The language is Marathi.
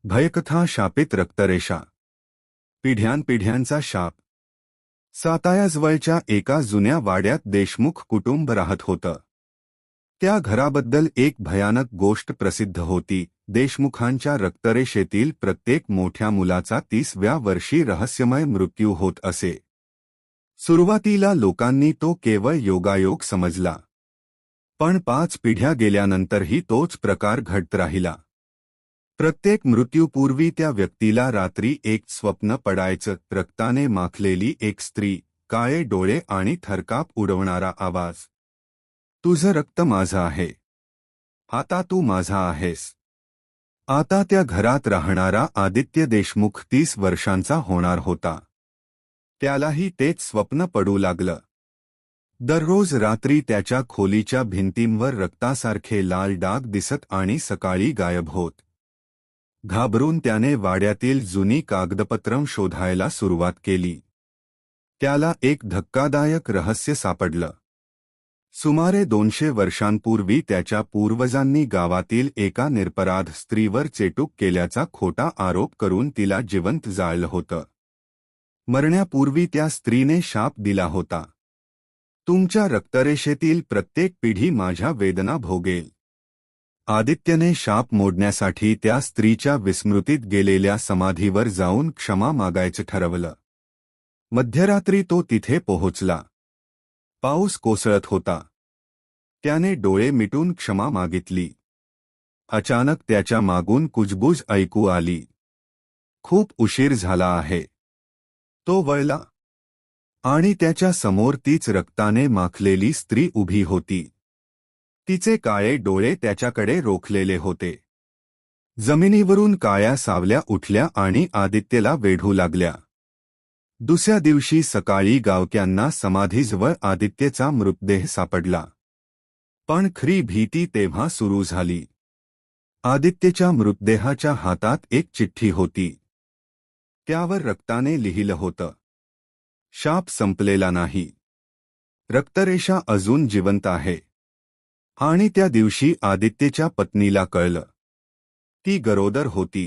भयकथा शापित रक्तरेषा. पिढ्यानपिढ्यांचा शाप. सातायाजवळच्या एका जुन्या वाड्यात देशमुख कुटुंब राहत होतं. त्या घराबद्दल एक भयानक गोष्ट प्रसिद्ध होती. देशमुखांच्या रक्तरेषेतील प्रत्येक मोठ्या मुलाचा 30व्या वर्षी रहस्यमय मृत्यू होत असे. सुरुवातीला लोकांनी तो केवळ योगायोग समजला, पण 5 पिढ्या गेल्यानंतरही तोच प्रकार घडत राहिला. प्रत्येक मृत्यूपूर्वी त्या व्यक्तीला रात्री एक स्वप्न पडायचं. रक्ताने माखलेली एक स्त्री, काळे डोळे आणि थरकाप उडवणारा आवाज. तुझं रक्त माझं आहे, आता तू माझा आहेस. आता त्या घरात राहणारा आदित्य देशमुख 30 वर्षांचा होणार होता. त्यालाही तेच स्वप्न पडू लागलं. दररोज रात्री त्याच्या खोलीच्या भिंतींवर रक्तासारखे लाल डाग दिसत आणि सकाळी गायब होत. घाबरून त्याने वाड्यातील जुनी कागदपत्रं शोधायला सुरुवात केली. त्याला एक धक्कादायक रहस्य सापडलं. सुमारे 200 वर्षांपूर्वी त्याच्या पूर्वजांनी गावातील एका निरपराध स्त्रीवर चेटूक केल्याचा खोटा आरोप करून तिला जिवंत जाळलं होतं. मरण्यापूर्वी त्या स्त्रीने शाप दिला होता, तुमच्या रक्तरेषेतील प्रत्येक पिढी माझ्या वेदना भोगेल. आदित्यने शाप मोडण्यासाठी त्या स्त्रीच्या विस्मृतीत गेलेल्या समाधीवर जाऊन क्षमा मागायचं ठरवलं. मध्यरात्री तो तिथे पोहोचला. पाऊस कोसळत होता. त्याने डोळे मिटून क्षमा मागितली. अचानक त्याच्या मागून कुजबुज ऐकू आली. खूप उशीर झाला आहे. तो वळला आणि त्याच्या समोर तीच रक्ताने माखलेली स्त्री उभी होती. तिचे काळे डोळे त्याच्याकडे रोखलेले होते. जमिनीवरून काळ्या सावल्या उठल्या आणि आदित्यला वेढू लागल्या. दुसऱ्या दिवशी सकाळी गावक्यांना समाधीजवळ आदित्यचा मृतदेह सापडला. पण खरी भीती तेव्हा सुरू झाली. आदित्यच्या मृतदेहाच्या हातात एक चिठ्ठी होती. त्यावर रक्ताने लिहिलं होतं, शाप संपलेला नाही, रक्तरेषा अजून जिवंत आहे. आणि त्या दिवशी आदित्यच्या पत्नीला कळलं. ती गरोदर होती.